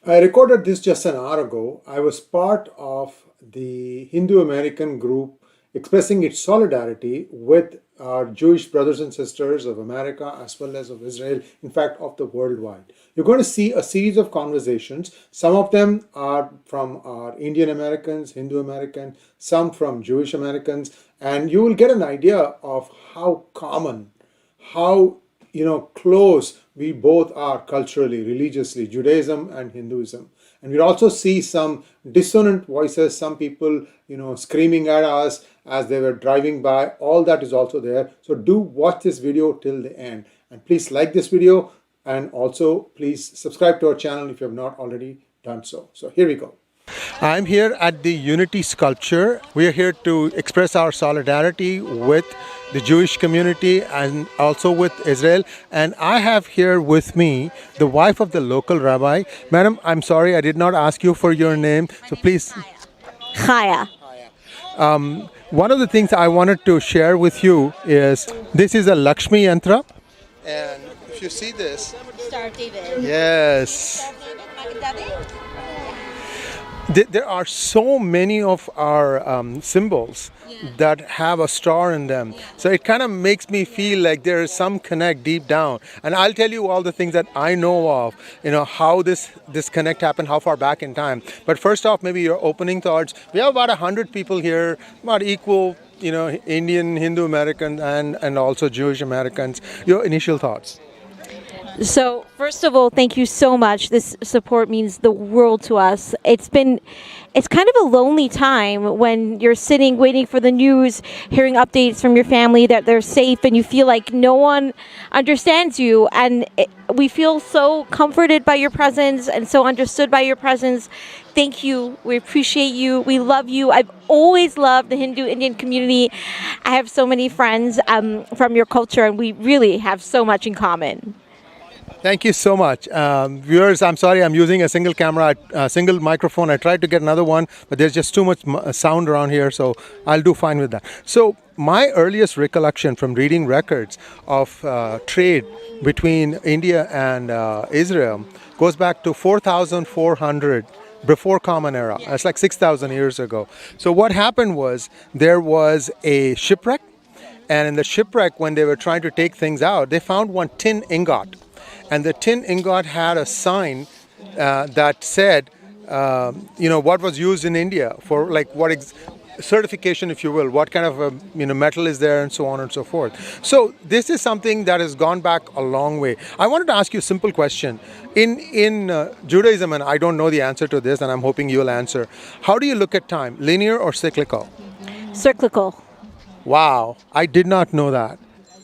I recorded this just an hour ago. I was part of the Hindu-American group expressing its solidarity with our Jewish brothers and sisters of America as well as of Israel, in fact, of the worldwide. You're going to see a series of conversations. Some of them are from our Indian Americans, Hindu American, some from Jewish Americans, and you will get an idea of how common, how close we both are culturally, religiously, Judaism and Hinduism. And we'll also see some dissonant voices, some people, screaming at us as they were driving by. All that is also there. So do watch this video till the end. And please like this video and also please subscribe to our channel if you have not already done so. So here we go. I'm here at the Unity Sculpture. We are here to express our solidarity with the Jewish community and also with Israel. And I have here with me the wife of the local rabbi. Madam, I'm sorry, I did not ask you for your name. So please. Chaya. One of the things I wanted to share with you is this is a Lakshmi yantra. And if you see this. Star of David. Yes. There are so many of our symbols that have a star in them. So it kind of makes me feel like there is some connect deep down. And I'll tell you all the things that I know of, how this connect happened, how far back in time. But first off, maybe your opening thoughts. We have about 100 people here, about equal, Indian, Hindu American, and also Jewish Americans. Your initial thoughts. So, first of all, thank you so much. This support means the world to us. It's kind of a lonely time when you're sitting waiting for the news, hearing updates from your family that they're safe, and you feel like no one understands you. And we feel so comforted by your presence and so understood by your presence. Thank you. We appreciate you. We love you. I've always loved the Hindu-Indian community. I have so many friends from your culture, and we really have so much in common. Thank you so much. Viewers, I'm sorry, I'm using a single camera, a single microphone. I tried to get another one, but there's just too much sound around here, so I'll do fine with that. So my earliest recollection from reading records of trade between India and Israel goes back to 4,400 before Common Era. That's like 6,000 years ago. So what happened was there was a shipwreck, and in the shipwreck, when they were trying to take things out, they found one tin ingot. And the tin ingot had a sign that said, what was used in India for, like, certification, if you will, what kind of metal is there, and so on and so forth. So this is something that has gone back a long way. I wanted to ask you a simple question. In Judaism, and I don't know the answer to this, and I'm hoping you'll answer. How do you look at time, linear or cyclical? Cyclical. Wow, I did not know that.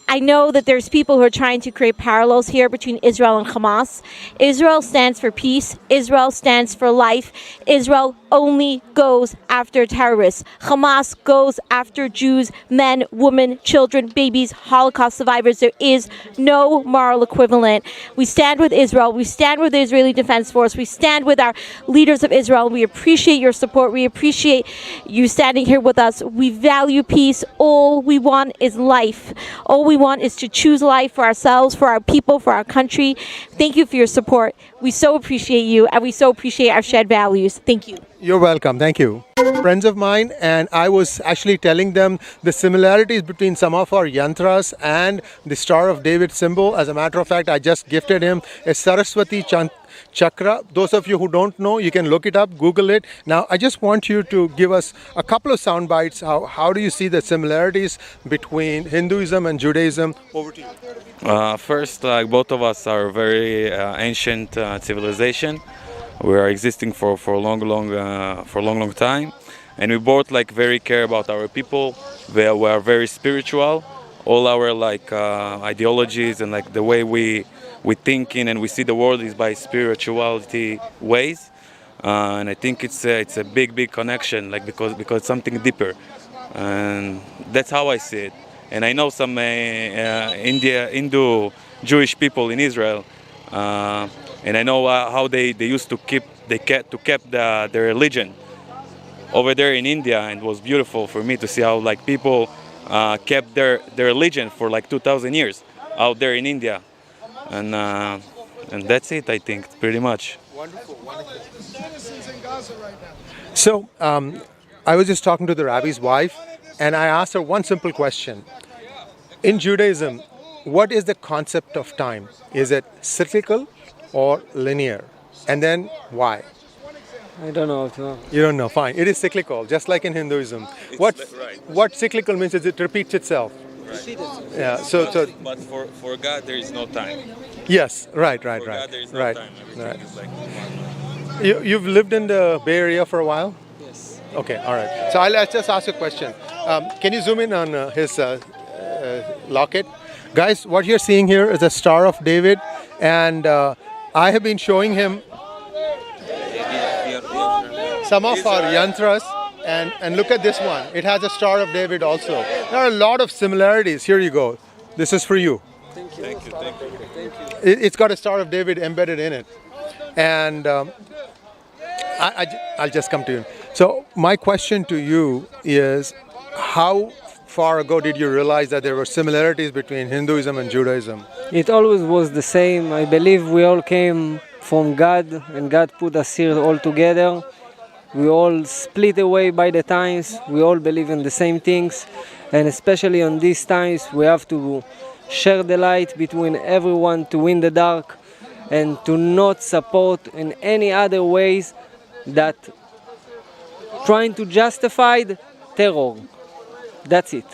I know that there's people who are trying to create parallels here between Israel and Hamas. Israel stands for peace. Israel stands for life. Israel only goes after terrorists. Hamas goes after Jews, men, women, children, babies, Holocaust survivors. There is no moral equivalent. We stand with Israel. We stand with the Israeli Defense Force. We stand with our leaders of Israel. We appreciate your support. We appreciate you standing here with us. We value peace. All we want is life. All we want is to choose life for ourselves, for our people, for our country. Thank you for your support. We so appreciate you, and we so appreciate our shared values. Thank you. You're welcome. Thank you. Friends of mine, and I was actually telling them the similarities between some of our yantras and the Star of David symbol. As a matter of fact, I just gifted him a Saraswati Chakra. Those of you who don't know, you can look it up, Google it. Now, I just want you to give us a couple of sound bites. How do you see the similarities between Hinduism and Judaism? Over to you. First, both of us are very ancient civilization. We are existing for a long time, and we both very care about our people. We are very spiritual. All our ideologies and the way we think in and we see the world is by spirituality ways, and I think it's a big connection, because something deeper, and that's how I see it. And I know some Hindu Jewish people in Israel. And I know how they used to keep their religion over there in India, and it was beautiful for me to see how people kept their religion for 2,000 years out there in India, and that's it. I think pretty much. Wonderful, wonderful. Citizens in Gaza right now. So, I was just talking to the rabbi's wife, and I asked her one simple question. In Judaism, what is the concept of time? Is it cyclical or linear? And then why? I don't know. You don't know, fine. It is cyclical, just like in Hinduism. What cyclical means is it repeats itself. Right. Yeah. But for God, there is no time. Yes. Right. For God, there is no Right. time. Everything Right. is like one. You've lived in the Bay Area for a while? Yes. Okay. All right. So I'll just ask you a question. Can you zoom in on his locket? Guys, what you're seeing here is a Star of David, and I have been showing him some of our yantras, and look at this one. It has a Star of David also. There are a lot of similarities. Here you go. This is for you. Thank you. Thank you. It's got a Star of David embedded in it. And I'll just come to you. So my question to you is, how far ago did you realize that there were similarities between Hinduism and Judaism? It always was the same. I believe we all came from God, and God put us here all together. We all split away by the times. We all believe in the same things. And especially on these times, we have to share the light between everyone to win the dark, and to not support in any other ways that trying to justify the terror. That's it.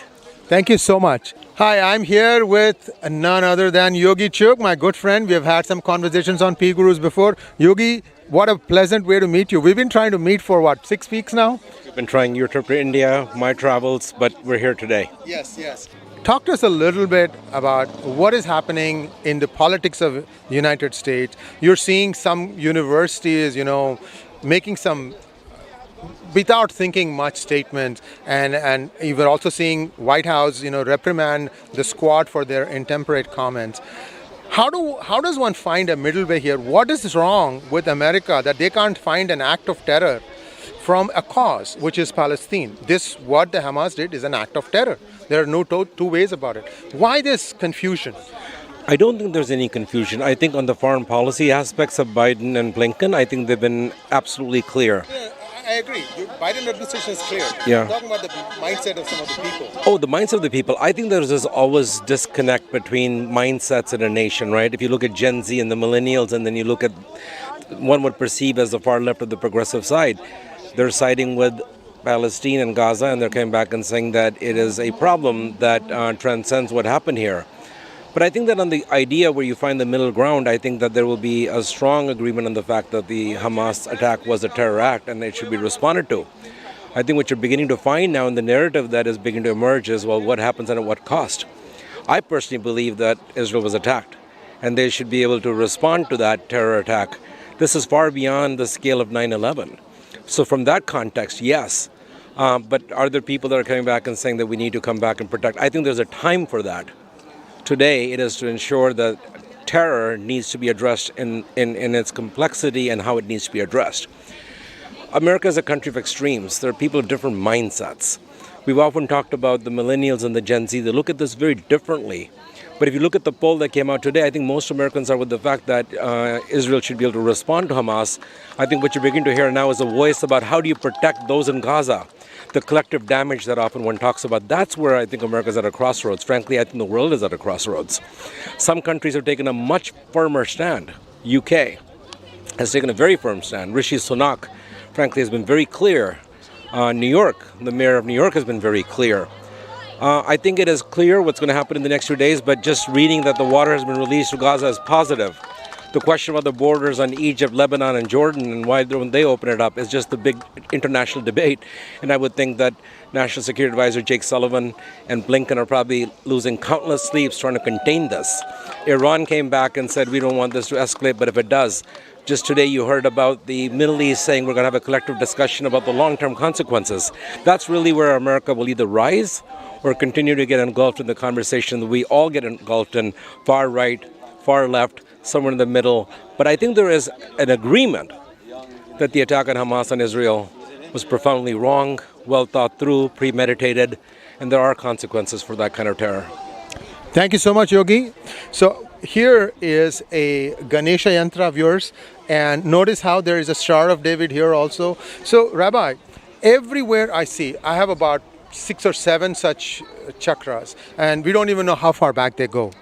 Thank you so much. Hi, I'm here with none other than 𝙒𝙂𝘀𝘆, my good friend. We have had some conversations on P Gurus before. Yogi, what a pleasant way to meet you. We've been trying to meet for 6 weeks now? We've been trying your trip to India, my travels, but we're here today. Yes. Talk to us a little bit about what is happening in the politics of the United States. You're seeing some universities, making some, without thinking much, statements, and you were also seeing White House, reprimand the squad for their intemperate comments. How does one find a middle way here? What is wrong with America that they can't find an act of terror from a cause, which is Palestine? What the Hamas did is an act of terror. There are no two ways about it. Why this confusion? I don't think there's any confusion. I think on the foreign policy aspects of Biden and Blinken, I think they've been absolutely clear. Yeah, I agree. Biden administration is clear. Yeah. I'm talking about the mindset of some of the people. Oh, the mindset of the people. I think there's this always disconnect between mindsets in a nation, right? If you look at Gen Z and the millennials, and then you look at one would perceive as the far left of the progressive side, they're siding with Palestine and Gaza, and they're coming back and saying that it is a problem that transcends what happened here. But I think that on the idea where you find the middle ground, I think that there will be a strong agreement on the fact that the Hamas attack was a terror act and it should be responded to. I think what you're beginning to find now in the narrative that is beginning to emerge is, well, what happens and at what cost? I personally believe that Israel was attacked, and they should be able to respond to that terror attack. This is far beyond the scale of 9/11. So from that context, yes. But are there people that are coming back and saying that we need to come back and protect? I think there's a time for that. Today, it is to ensure that terror needs to be addressed in its complexity and how it needs to be addressed. America is a country of extremes. There are people of different mindsets. We've often talked about the millennials and the Gen Z. They look at this very differently. But if you look at the poll that came out today, I think most Americans are with the fact that Israel should be able to respond to Hamas. I think what you're beginning to hear now is a voice about how do you protect those in Gaza, the collective damage that often one talks about. That's where I think America's at a crossroads. Frankly, I think the world is at a crossroads. Some countries have taken a much firmer stand. UK has taken a very firm stand. Rishi Sunak, frankly, has been very clear. New York, the mayor of New York has been very clear. I think it is clear what's going to happen in the next few days, but just reading that the water has been released to Gaza is positive. The question about the borders on Egypt, Lebanon, and Jordan, and why don't they open it up, is just the big international debate. And I would think that National Security Advisor Jake Sullivan and Blinken are probably losing countless sleeps trying to contain this. Iran came back and said, we don't want this to escalate, but if it does, just today you heard about the Middle East saying we're going to have a collective discussion about the long-term consequences. That's really where America will either rise or continue to get engulfed in the conversation that we all get engulfed in, far right, far left, somewhere in the middle. But I think there is an agreement that the attack on Hamas on Israel was profoundly wrong, well thought through, premeditated, and there are consequences for that kind of terror. Thank you so much, Yogi. So here is a Ganesha yantra of yours, and notice how there is a Star of David here also. So, Rabbi, everywhere I see, I have about 6 or 7 such chakras, and we don't even know how far back they go.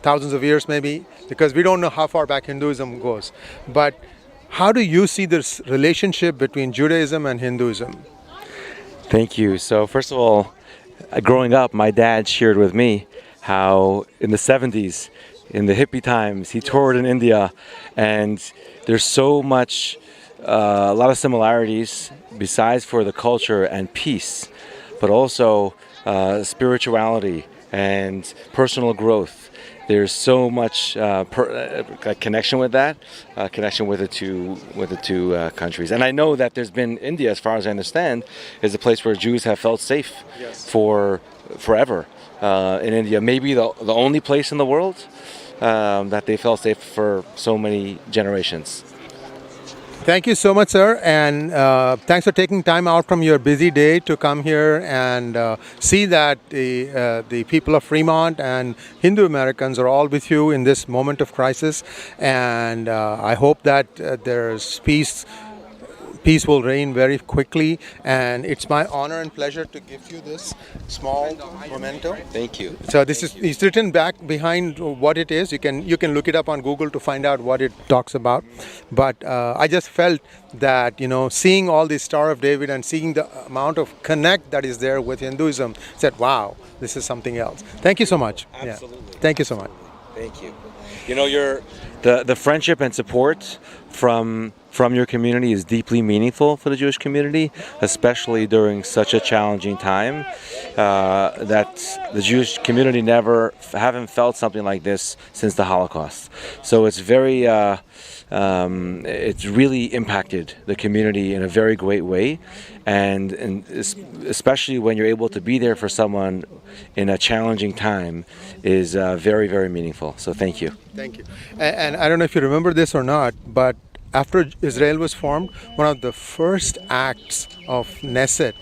Thousands of years maybe, because we don't know how far back Hinduism goes. But how do you see this relationship between Judaism and Hinduism? Thank you. So first of all, growing up, my dad shared with me how in the 70s, in the hippie times, he toured in India, and there's so much, a lot of similarities besides for the culture and peace, but also spirituality and personal growth. There's so much connection with that, connection with the two countries. And I know that there's been India, as far as I understand, is a place where Jews have felt safe for forever in India. Maybe the only place in the world that they felt safe for so many generations. Thank you so much, sir, and thanks for taking time out from your busy day to come here and see that the people of Fremont and Hindu Americans are all with you in this moment of crisis, and I hope that there's peace will reign very quickly, and it's my honor and pleasure to give you this small memento. Thank you. So this is, it's written back behind what it is. You can look it up on Google to find out what it talks about. But I just felt that, seeing all the Star of David and seeing the amount of connect that is there with Hinduism, said, wow, this is something else. Thank you so much. Absolutely. Yeah. Thank you so much. Thank you. The friendship and support from your community is deeply meaningful for the Jewish community, especially during such a challenging time. That the Jewish community haven't felt something like this since the Holocaust. So it's very, it's really impacted the community in a very great way, and especially when you're able to be there for someone in a challenging time is very, very meaningful. So thank you. Thank you. And I don't know if you remember this or not, but after Israel was formed, one of the first acts of Knesset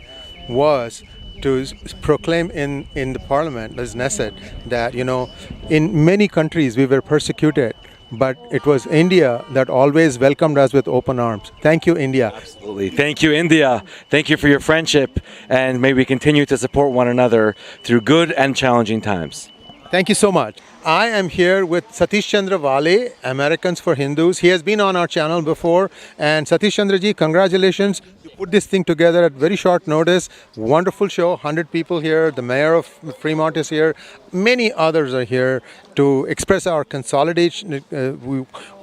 was to proclaim in the parliament, as Knesset, that, in many countries we were persecuted, but it was India that always welcomed us with open arms. Thank you, India. Absolutely. Thank you, India. Thank you for your friendship, and may we continue to support one another through good and challenging times. Thank you so much. I am here with Satish Chandra 𝗏𝗏, Americans for Hindus. He has been on our channel before. And Satish Chandra ji, congratulations. You put this thing together at very short notice. Wonderful show. 100 people here. The mayor of Fremont is here. Many others are here to express our consolidation,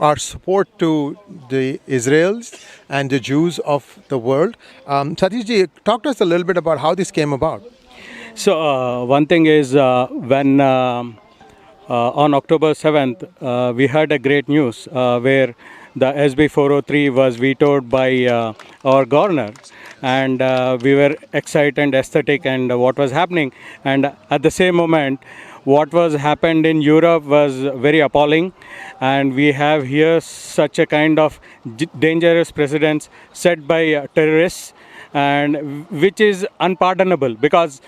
our support to the Israelis and the Jews of the world. Satish ji, talk to us a little bit about how this came about. So one thing is when on October 7th we heard a great news where the SB 403 was vetoed by our governor, and we were excited and ecstatic and what was happening, and at the same moment what was happened in Europe was very appalling, and we have here such a kind of dangerous precedents set by terrorists, and which is unpardonable, because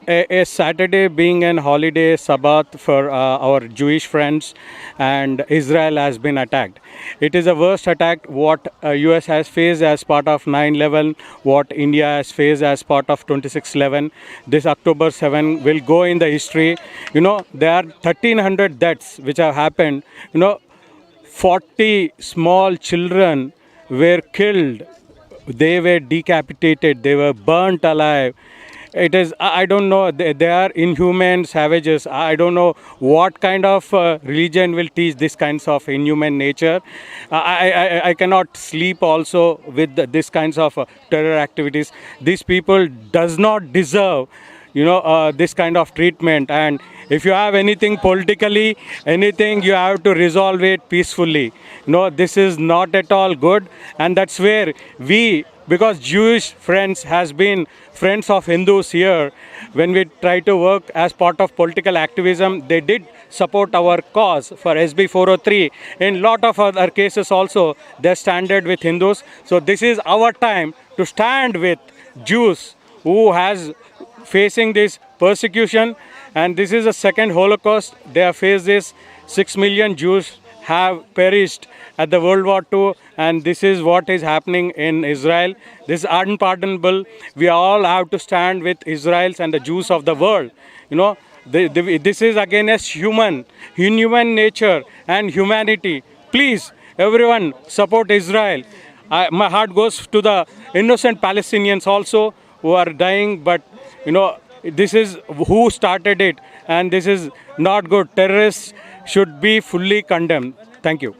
a Saturday being an holiday Sabbath for our Jewish friends, and Israel has been attacked. It is the worst attack what US has faced as part of 9/11, what India has faced as part of 26/11. This October 7 will go in the history. There are 1,300 deaths which have happened. 40 small children were killed. They were decapitated. They were burnt alive. It is, I don't know, they are inhuman savages. I don't know what kind of religion will teach this kinds of inhuman nature. I cannot sleep also with this kinds of terror activities. These people does not deserve, this kind of treatment. And if you have anything politically, anything, you have to resolve it peacefully. This is not at all good. And that's where because Jewish friends has been friends of Hindus here, when we try to work as part of political activism, they did support our cause for SB 403. In lot of other cases also, they stand with Hindus. So this is our time to stand with Jews who has facing this persecution, and this is the second Holocaust they have faced. This 6 million Jews have perished at the World War II, and this is what is happening in Israel. This is unpardonable. We all have to stand with Israelis and the Jews of the world. You know, this is against human nature and humanity. Please, everyone, support Israel. My heart goes to the innocent Palestinians also who are dying, but you know, this is who started it, and this is not good. Terrorists should be fully condemned. Thank you.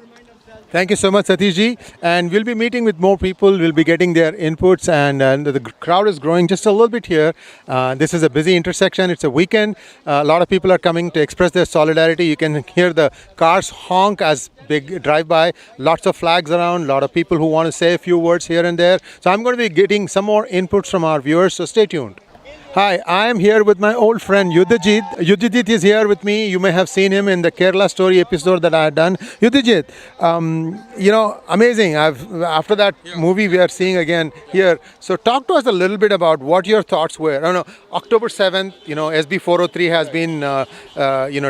Thank you so much, Satish ji. And we'll be meeting with more people. We'll be getting their inputs, and the crowd is growing just a little bit here. This is a busy intersection. It's a weekend. A lot of people are coming to express their solidarity. You can hear the cars honk as they drive by. Lots of flags around. A lot of people who want to say a few words here and there. So I'm going to be getting some more inputs from our viewers. So stay tuned. Hi, I am here with my old friend 𝙒𝙧𝙤𝙪. 𝙒𝙧𝙤𝙪 is here with me. You may have seen him in the Kerala story episode that I had done. 𝙒𝙧𝙤𝙪, you know, amazing. After that movie we are seeing again here. So talk to us a little bit about what your thoughts were. I don't know, October 7th, you know, SB 403 has been,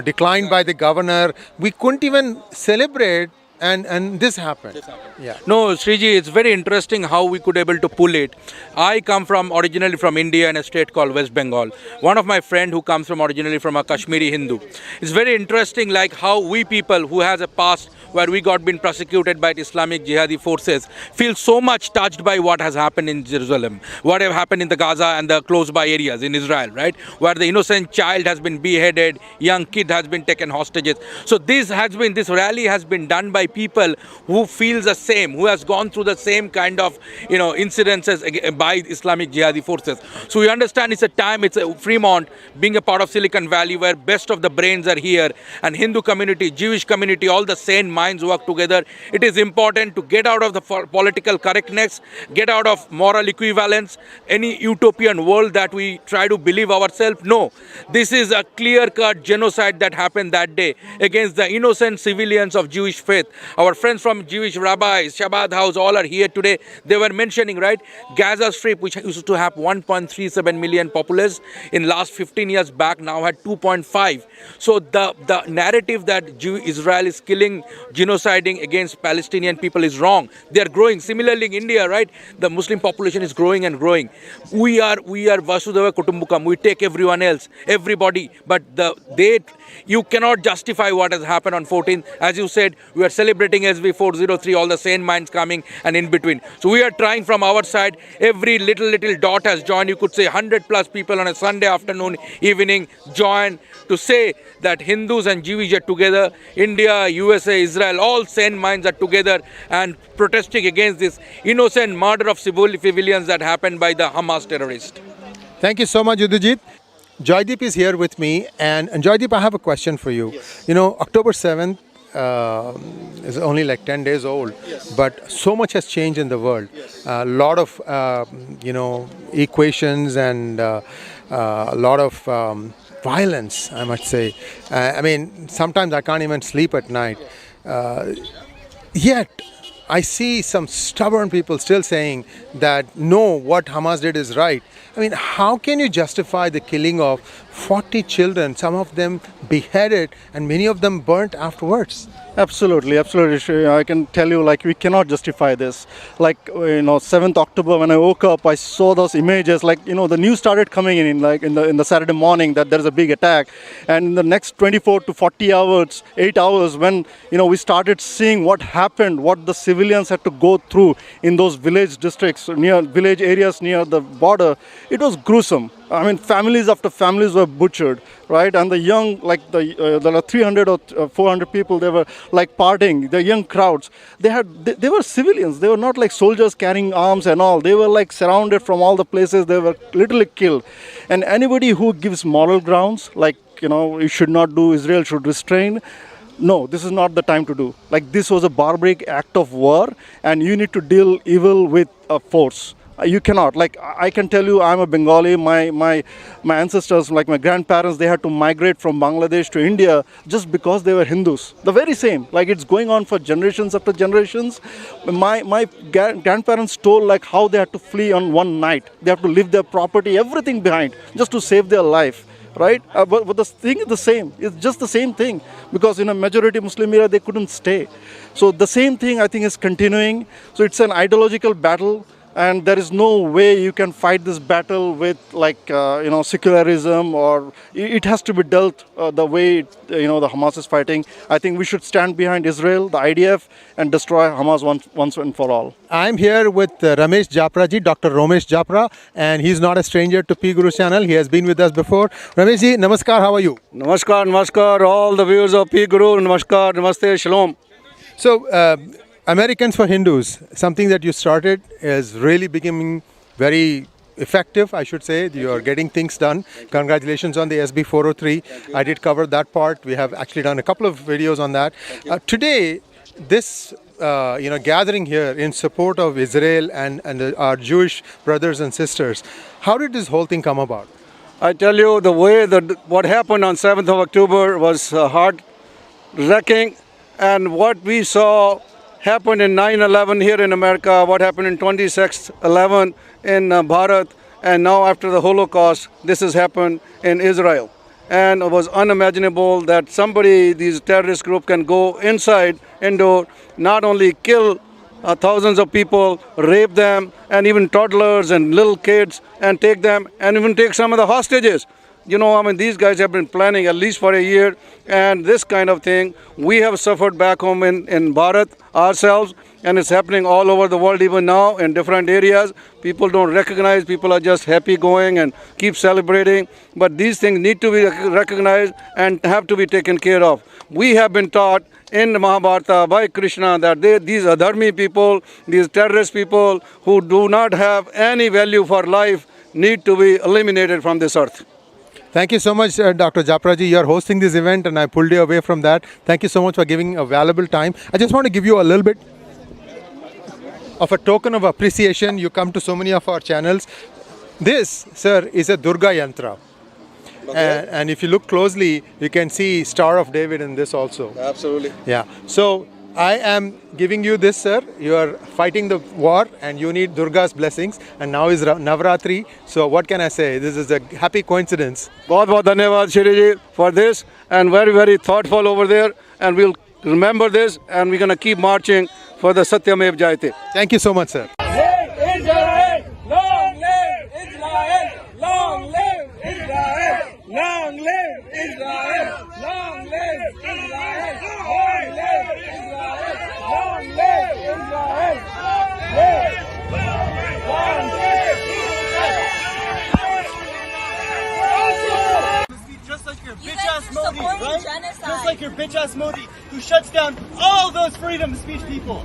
declined by the governor. We couldn't even celebrate. And this happened. Yeah. No, Sree ji, it's very interesting how we could able to pull it. I come from originally from India in a state called West Bengal. One of my friend who comes from originally from a Kashmiri Hindu. It's very interesting like how we people who has a past where we got been prosecuted by Islamic jihadi forces feel so much touched by what has happened in Jerusalem, what have happened in the Gaza and the close by areas in Israel, right? Where the innocent child has been beheaded, young kid has been taken hostages. So this rally has been done by people who feel the same, who has gone through the same kind of, incidences by Islamic jihadi forces. So we understand it's a time, it's a Fremont being a part of Silicon Valley where best of the brains are here, and Hindu community, Jewish community, all the same minds work together. It is important to get out of the political correctness, get out of moral equivalence, any utopian world that we try to believe ourselves. No, this is a clear-cut genocide that happened that day against the innocent civilians of Jewish faith. Our friends from Jewish rabbis, Shabbat house, all are here today. They were mentioning, right, Gaza Strip, which used to have 1.37 million populace in last 15 years back, now had 2.5. So the narrative that Israel is killing, genociding against Palestinian people is wrong. They are growing. Similarly in India, right, the Muslim population is growing and growing. We are Vasudhaiva Kutumbakam. We take everyone else, everybody, but you cannot justify what has happened on 14th. As you said, we are celebrating SB 403, all the sane minds coming and in between. So we are trying from our side. Every little dot has joined. You could say 100 plus people on a Sunday afternoon, evening join to say that Hindus and Jews are together. India, USA, Israel, all sane minds are together and protesting against this innocent murder of civilians that happened by the Hamas terrorists. Thank you so much, 𝙒𝙧𝙤𝙪. Joydeep is here with me, and Joydeep, I have a question for you. Yes. You know, October 7th is only like 10 days old, yes, but so much has changed in the world. Yes. A lot of, equations and a lot of violence, I must say. I mean, sometimes I can't even sleep at night. Yet, I see some stubborn people still saying that no, what Hamas did is right. I mean, how can you justify the killing of 40 children, some of them beheaded and many of them burnt afterwards? Absolutely. I can tell you, like, we cannot justify this. Like, 7th October, when I woke up, I saw those images. Like, the news started coming in the Saturday morning that there is a big attack. And in the next 24 to 40 hours, 8 hours, when, we started seeing what happened, what the civilians had to go through in those village districts, village areas near the border, it was gruesome. I mean, families after families were butchered, right? And the young, like the 300 or 400 people, they were like partying, the young crowds. They were civilians. They were not like soldiers carrying arms and all. They were like surrounded from all the places. They were literally killed. And anybody who gives moral grounds, like, you should not do, Israel should restrain, no, this is not the time to do. Like, this was a barbaric act of war, and you need to deal evil with force. You cannot. Like, I can tell you, I'm a Bengali. My ancestors, like my grandparents, they had to migrate from Bangladesh to India just because they were Hindus. The very same. Like, it's going on for generations after generations. My grandparents told how they had to flee on one night. They have to leave their property, everything behind, just to save their life. right? But the thing is the same. It's just the same thing, because in a majority Muslim area they couldn't stay. So the same thing I think is continuing. So it's an ideological battle, and there is no way you can fight this battle with secularism, or it has to be dealt the way the Hamas is fighting. I think we should stand behind Israel, the IDF, and destroy Hamas once and for all. I'm here with Ramesh Japra ji, Dr Ramesh Japra, and he's not a stranger to 𝗣𝗃𝗃 channel. He has been with us before. Ramesh ji, namaskar, how are you? Namaskar, all the viewers of 𝗣𝗃𝗃, namaskar, namaste, shalom. So, Americans for Hindus, something that you started is really becoming very effective, I should say. You are getting things done. Congratulations on the SB 403. I did cover that part. We have actually done a couple of videos on that. Today, this gathering here in support of Israel and our Jewish brothers and sisters, how did this whole thing come about? I tell you, the way that what happened on 7th of October was heart-wrecking, and what we saw happened in 9/11 here in America, what happened in 26/11 in Bharat, and now after the Holocaust, this has happened in Israel. And it was unimaginable that these terrorist group can go inside, indoor, not only kill thousands of people, rape them, and even toddlers and little kids, and take them, and even take some of the hostages. These guys have been planning at least for a year, and this kind of thing we have suffered back home in Bharat ourselves, and it's happening all over the world even now in different areas. People don't recognize, people are just happy going and keep celebrating, but these things need to be recognized and have to be taken care of. We have been taught in the Mahabharata by Krishna that these adharmi people, these terrorist people who do not have any value for life need to be eliminated from this earth. Thank you so much, Dr. Japra ji. You are hosting this event and I pulled you away from that. Thank you so much for giving a valuable time. I just want to give you a little bit of a token of appreciation. You come to so many of our channels. This, sir, is a Durga Yantra. Okay. And if you look closely, you can see Star of David in this also. Absolutely. Yeah. So I am giving you this, sir. You are fighting the war and you need Durga's blessings. And now is Navratri. So what can I say? This is a happy coincidence. Bahut dhanyavad Sree ji for this, and very, very thoughtful over there. And we'll remember this, and we're going to keep marching for the 𝗤𝙗𝙗𝙗 𝗤𝙗𝙗. Thank you so much, sir. Long live Israel! Long live Israel! Long live Israel! Long live Israel! Long live Israel! Long live Israel! Long live Israel! Just like your bitch-ass Modi, right? Genocide. Just like your bitch-ass Modi, who shuts down all those freedom of speech people.